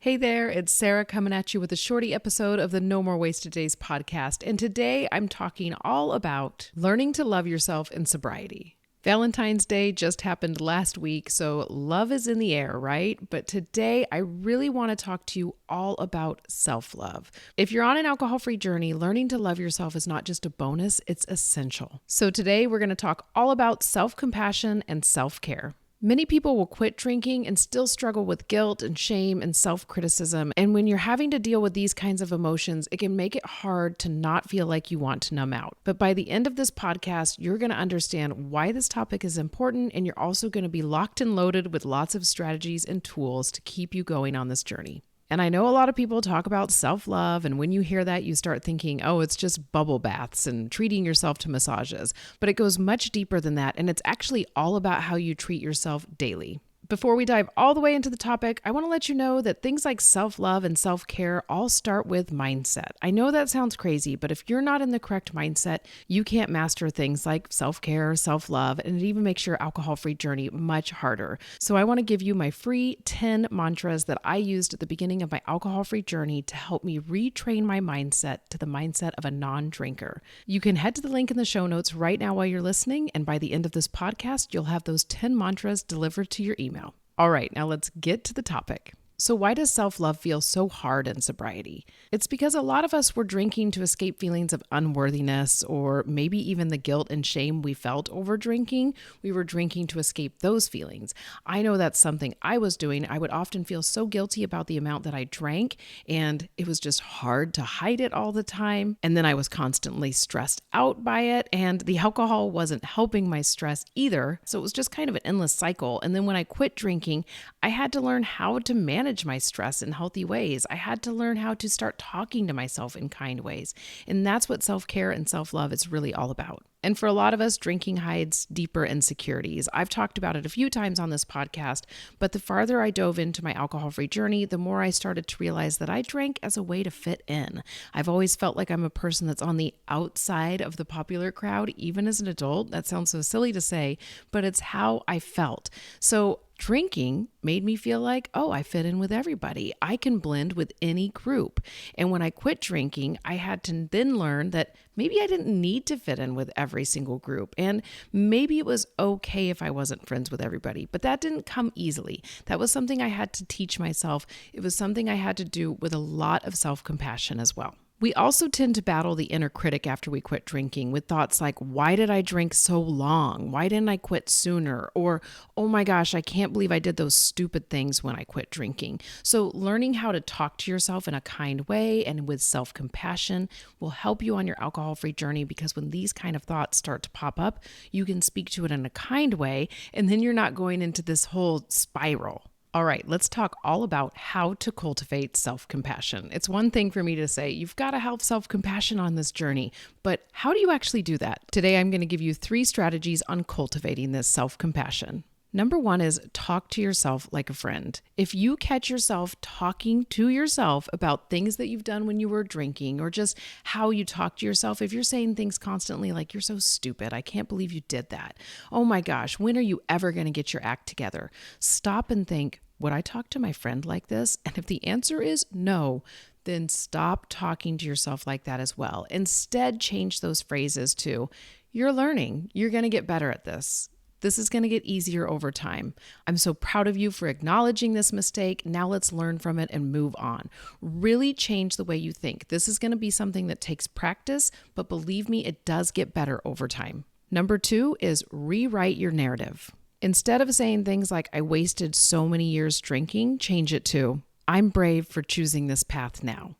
Hey there, it's Sara coming at you with a shorty episode of the No More Wasted Days podcast. And today I'm talking all about learning to love yourself in sobriety. Valentine's Day just happened last week, so love is in the air, right? But today I really want to talk to you all about self-love. If you're on an alcohol-free journey, learning to love yourself is not just a bonus, it's essential. So today we're going to talk all about self-compassion and self-care. Many people will quit drinking and still struggle with guilt and shame and self-criticism. And when you're having to deal with these kinds of emotions, it can make it hard to not feel like you want to numb out. But by the end of this podcast, you're going to understand why this topic is important, and you're also going to be locked and loaded with lots of strategies and tools to keep you going on this journey. And I know a lot of people talk about self-love, and when you hear that, you start thinking, oh, it's just bubble baths and treating yourself to massages. But it goes much deeper than that, and it's actually all about how you treat yourself daily. Before we dive all the way into the topic, I want to let you know that things like self-love and self-care all start with mindset. I know that sounds crazy, but if you're not in the correct mindset, you can't master things like self-care, self-love, and it even makes your alcohol-free journey much harder. So I want to give you my free 10 mantras that I used at the beginning of my alcohol-free journey to help me retrain my mindset to the mindset of a non-drinker. You can head to the link in the show notes right now while you're listening, and by the end of this podcast, you'll have those 10 mantras delivered to your email. All right, now let's get to the topic. So why does self-love feel so hard in sobriety? It's because a lot of us were drinking to escape feelings of unworthiness, or maybe even the guilt and shame we felt over drinking. We were drinking to escape those feelings. I know that's something I was doing. I would often feel so guilty about the amount that I drank, and it was just hard to hide it all the time. And then I was constantly stressed out by it, and the alcohol wasn't helping my stress either. So it was just kind of an endless cycle. And then when I quit drinking, I had to learn how to manage my stress in healthy ways. I had to learn how to start talking to myself in kind ways. And that's what self-care and self-love is really all about. And for a lot of us, drinking hides deeper insecurities. I've talked about it a few times on this podcast, but the farther I dove into my alcohol-free journey, the more I started to realize that I drank as a way to fit in. I've always felt like I'm a person that's on the outside of the popular crowd, even as an adult. That sounds so silly to say, but it's how I felt. So drinking made me feel like, oh, I fit in with everybody. I can blend with any group. And when I quit drinking, I had to then learn that maybe I didn't need to fit in with every single group. And maybe it was okay if I wasn't friends with everybody, but that didn't come easily. That was something I had to teach myself. It was something I had to do with a lot of self-compassion as well. We also tend to battle the inner critic after we quit drinking with thoughts like, why did I drink so long? Why didn't I quit sooner? Or, oh my gosh, I can't believe I did those stupid things when I quit drinking. So learning how to talk to yourself in a kind way and with self-compassion will help you on your alcohol-free journey, because when these kind of thoughts start to pop up, you can speak to it in a kind way, and then you're not going into this whole spiral. All right, let's talk all about how to cultivate self-compassion. It's one thing for me to say, you've got to have self-compassion on this journey, but how do you actually do that? Today, I'm going to give you 3 strategies on cultivating this self-compassion. Number 1 is talk to yourself like a friend. If you catch yourself talking to yourself about things that you've done when you were drinking, or just how you talk to yourself, if you're saying things constantly like, you're so stupid, I can't believe you did that. Oh my gosh, when are you ever going to get your act together? Stop and think, would I talk to my friend like this? And if the answer is no, then stop talking to yourself like that as well. Instead, change those phrases to, you're learning, you're going to get better at this. This is going to get easier over time. I'm so proud of you for acknowledging this mistake. Now let's learn from it and move on. Really change the way you think. This is going to be something that takes practice, but believe me, it does get better over time. Number 2 is rewrite your narrative. Instead of saying things like, I wasted so many years drinking, change it to, I'm brave for choosing this path now.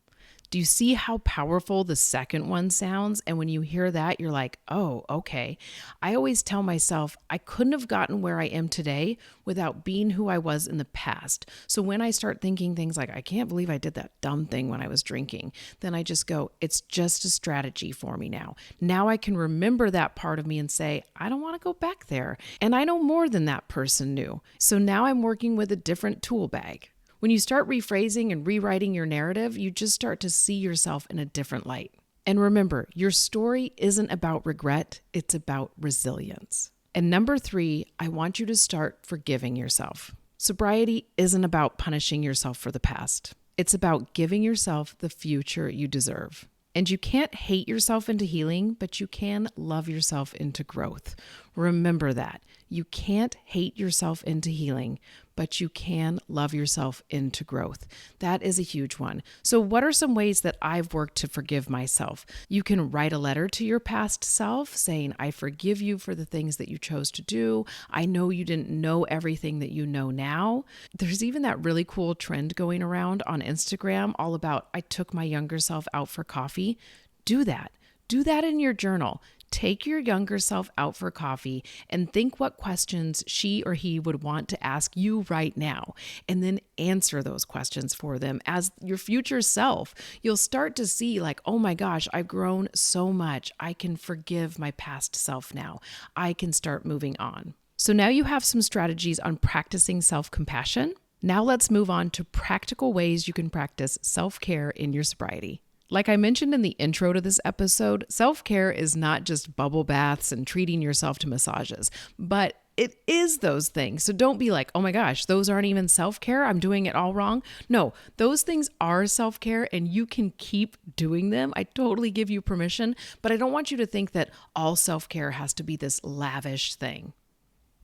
Do you see how powerful the second one sounds? And when you hear that, you're like, oh, okay. I always tell myself I couldn't have gotten where I am today without being who I was in the past. So when I start thinking things like, I can't believe I did that dumb thing when I was drinking, then I just go, it's just a strategy for me now. Now I can remember that part of me and say, I don't want to go back there. And I know more than that person knew. So now I'm working with a different tool bag. When you start rephrasing and rewriting your narrative, you just start to see yourself in a different light. And remember, your story isn't about regret, it's about resilience. And number 3, I want you to start forgiving yourself. Sobriety isn't about punishing yourself for the past. It's about giving yourself the future you deserve. And you can't hate yourself into healing, but you can love yourself into growth. Remember that. You can't hate yourself into healing, but you can love yourself into growth. That is a huge one. So what are some ways that I've worked to forgive myself? You can write a letter to your past self saying, I forgive you for the things that you chose to do. I know you didn't know everything that you know now. There's even that really cool trend going around on Instagram all about, I took my younger self out for coffee. Do that. Do that in your journal. Take your younger self out for coffee and think what questions she or he would want to ask you right now, and then answer those questions for them as your future self. You'll start to see like, oh my gosh, I've grown so much. I can forgive my past self now. I can start moving on. So now you have some strategies on practicing self-compassion. Now let's move on to practical ways you can practice self-care in your sobriety. Like I mentioned in the intro to this episode, self-care is not just bubble baths and treating yourself to massages, but it is those things. So don't be like, oh my gosh, those aren't even self-care. I'm doing it all wrong. No, those things are self-care and you can keep doing them. I totally give you permission, but I don't want you to think that all self-care has to be this lavish thing.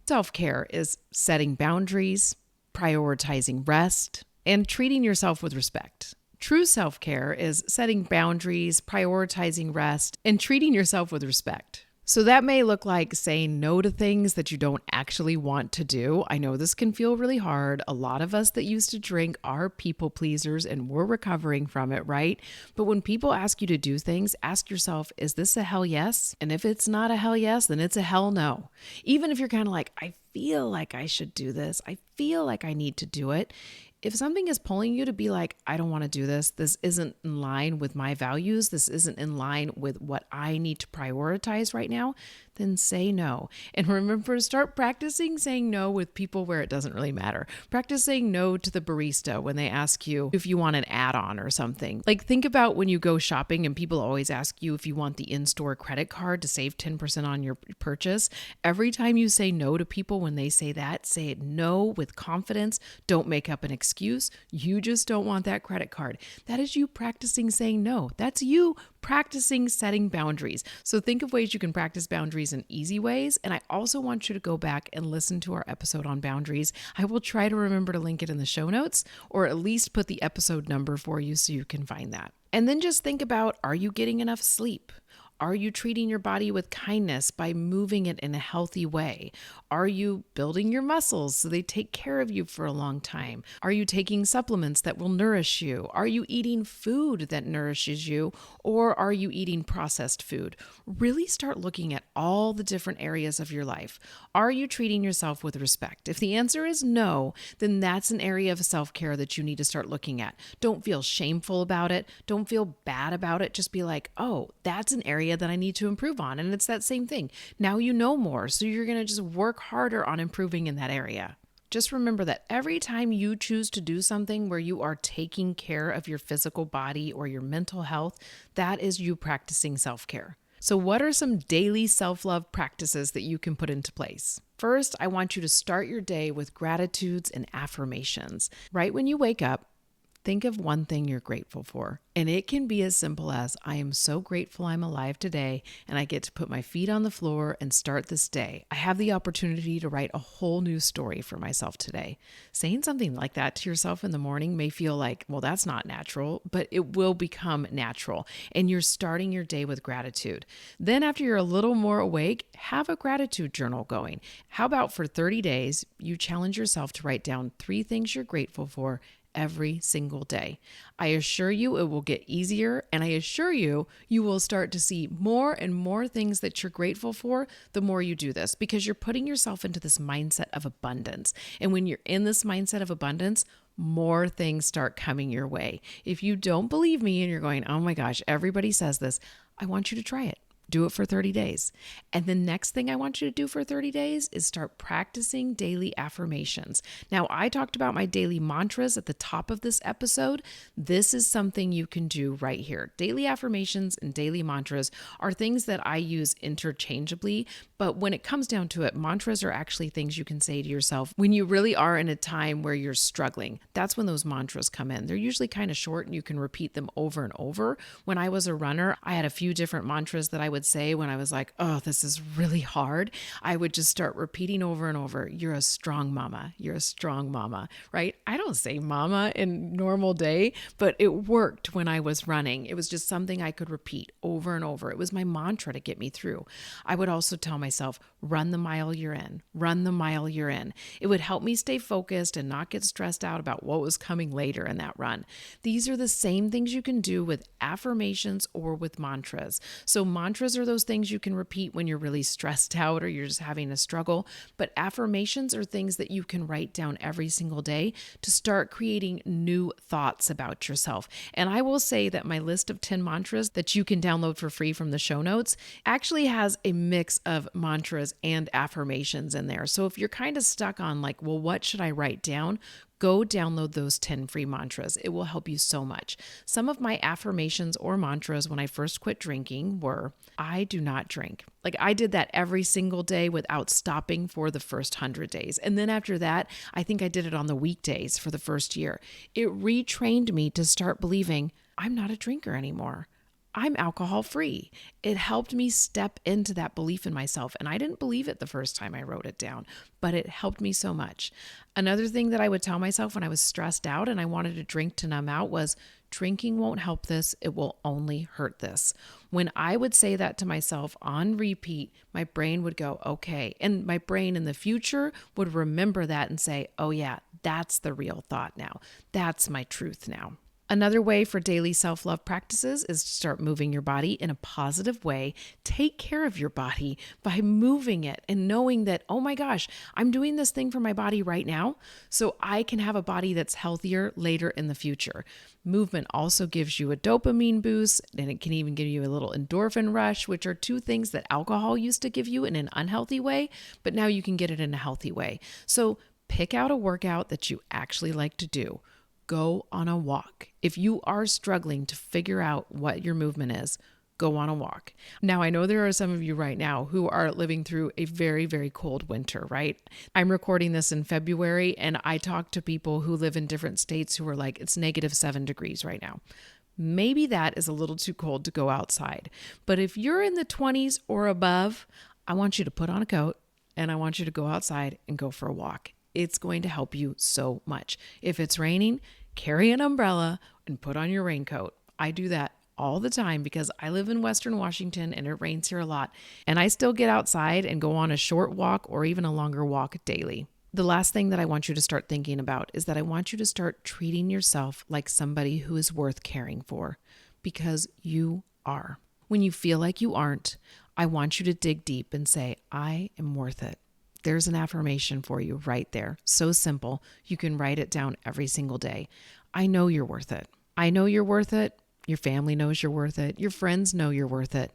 Self-care is setting boundaries, prioritizing rest, and treating yourself with respect. True self-care is setting boundaries, prioritizing rest, and treating yourself with respect. So that may look like saying no to things that you don't actually want to do. I know this can feel really hard. A lot of us that used to drink are people pleasers and we're recovering from it, right? But when people ask you to do things, ask yourself, is this a hell yes? And if it's not a hell yes, then it's a hell no. Even if you're kind of like, I feel like I should do this. I feel like I need to do it. If something is pulling you to be like, I don't want to do this, this isn't in line with my values, this isn't in line with what I need to prioritize right now, then say no. And remember, start practicing saying no with people where it doesn't really matter. Practice saying no to the barista when they ask you if you want an add-on or something. Like think about when you go shopping and people always ask you if you want the in-store credit card to save 10% on your purchase. Every time you say no to people when they say that, say it no with confidence. Don't make up an excuse. You just don't want that credit card. That is you practicing saying no. That's you practicing setting boundaries. So think of ways you can practice boundaries in easy ways. And I also want you to go back and listen to our episode on boundaries. I will try to remember to link it in the show notes or at least put the episode number for you so you can find that. And then just think about, are you getting enough sleep? Are you treating your body with kindness by moving it in a healthy way? Are you building your muscles so they take care of you for a long time? Are you taking supplements that will nourish you? Are you eating food that nourishes you? Or are you eating processed food? Really start looking at all the different areas of your life. Are you treating yourself with respect? If the answer is no, then that's an area of self-care that you need to start looking at. Don't feel shameful about it. Don't feel bad about it. Just be like, oh, that's an area that I need to improve on. And it's that same thing. Now you know more. So you're going to just work harder on improving in that area. Just remember that every time you choose to do something where you are taking care of your physical body or your mental health, that is you practicing self-care. So what are some daily self-love practices that you can put into place? First, I want you to start your day with gratitudes and affirmations. Right when you wake up, think of one thing you're grateful for. And it can be as simple as, I am so grateful I'm alive today and I get to put my feet on the floor and start this day. I have the opportunity to write a whole new story for myself today. Saying something like that to yourself in the morning may feel like, well, that's not natural, but it will become natural. And you're starting your day with gratitude. Then after you're a little more awake, have a gratitude journal going. How about for 30 days, you challenge yourself to write down 3 things you're grateful for every single day. I assure you it will get easier, and I assure you, you will start to see more and more things that you're grateful for the more you do this, because you're putting yourself into this mindset of abundance. And when you're in this mindset of abundance, more things start coming your way. If you don't believe me and you're going, oh my gosh, everybody says this, I want you to try it. Do it for 30 days. And the next thing I want you to do for 30 days is start practicing daily affirmations. Now, I talked about my daily mantras at the top of this episode. This is something you can do right here. Daily affirmations and daily mantras are things that I use interchangeably, but when it comes down to it, mantras are actually things you can say to yourself when you really are in a time where you're struggling. That's when those mantras come in. They're usually kind of short and you can repeat them over and over. When I was a runner, I had a few different mantras that I would say when I was like, oh, this is really hard. I would just start repeating over and over, you're a strong mama, you're a strong mama, right? I don't say mama in normal day, but it worked when I was running. It was just something I could repeat over and over. It was my mantra to get me through. I would also tell myself, run the mile you're in, run the mile you're in. It would help me stay focused and not get stressed out about what was coming later in that run. These are the same things you can do with affirmations or with mantras. So mantras are those things you can repeat when you're really stressed out or you're just having a struggle. But affirmations are things that you can write down every single day to start creating new thoughts about yourself. And I will say that my list of 10 mantras that you can download for free from the show notes actually has a mix of mantras and affirmations in there. So if you're kind of stuck on like, well, what should I write down? Go download those 10 free mantras. It will help you so much. Some of my affirmations or mantras when I first quit drinking were, I do not drink. Like I did that every single day without stopping for the first 100 days. And then after that, I think I did it on the weekdays for the first year. It retrained me to start believing I'm not a drinker anymore. I'm alcohol free. It helped me step into that belief in myself. And I didn't believe it the first time I wrote it down, but it helped me so much. Another thing that I would tell myself when I was stressed out and I wanted to drink to numb out was, drinking won't help this. It will only hurt this. When I would say that to myself on repeat, my brain would go, okay. And my brain in the future would remember that and say, oh yeah, that's the real thought now. That's my truth now. Another way for daily self-love practices is to start moving your body in a positive way. Take care of your body by moving it and knowing that, oh my gosh, I'm doing this thing for my body right now, so I can have a body that's healthier later in the future. Movement also gives you a dopamine boost, and it can even give you a little endorphin rush, which are two things that alcohol used to give you in an unhealthy way, but now you can get it in a healthy way. So pick out a workout that you actually like to do. Go on a walk. If you are struggling to figure out what your movement is, go on a walk. Now, I know there are some of you right now who are living through a very, very cold winter, right? I'm recording this in February, and I talk to people who live in different states who are like, it's -7 degrees right now. Maybe that is a little too cold to go outside. But if you're in the 20s or above, I want you to put on a coat and I want you to go outside and go for a walk. It's going to help you so much. If it's raining, carry an umbrella and put on your raincoat. I do that all the time because I live in Western Washington and it rains here a lot. And I still get outside and go on a short walk or even a longer walk daily. The last thing that I want you to start thinking about is that I want you to start treating yourself like somebody who is worth caring for, because you are. When you feel like you aren't, I want you to dig deep and say, I am worth it. There's an affirmation for you right there. So simple. You can write it down every single day. I know you're worth it. I know you're worth it. Your family knows you're worth it. Your friends know you're worth it.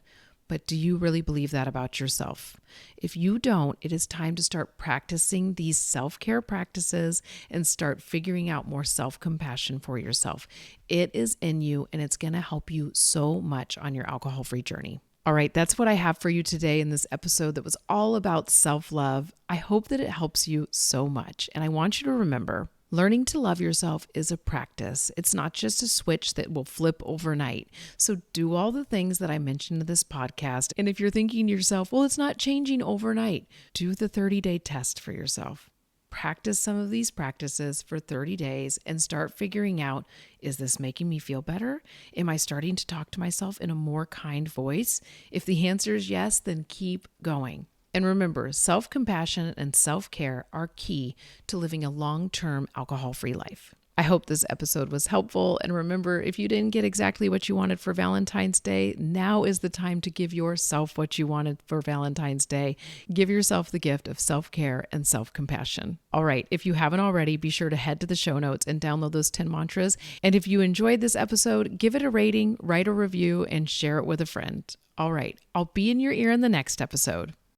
But do you really believe that about yourself? If you don't, it is time to start practicing these self-care practices and start figuring out more self-compassion for yourself. It is in you and it's going to help you so much on your alcohol-free journey. All right, that's what I have for you today in this episode that was all about self-love. I hope that it helps you so much. And I want you to remember, learning to love yourself is a practice. It's not just a switch that will flip overnight. So do all the things that I mentioned in this podcast. And if you're thinking to yourself, well, it's not changing overnight, do the 30-day test for yourself. Practice some of these practices for 30 days and start figuring out, is this making me feel better? Am I starting to talk to myself in a more kind voice? If the answer is yes, then keep going. And remember, self-compassion and self-care are key to living a long-term alcohol-free life. I hope this episode was helpful. And remember, if you didn't get exactly what you wanted for Valentine's Day, now is the time to give yourself what you wanted for Valentine's Day. Give yourself the gift of self-care and self-compassion. All right, if you haven't already, be sure to head to the show notes and download those 10 mantras. And if you enjoyed this episode, give it a rating, write a review, and share it with a friend. All right, I'll be in your ear in the next episode.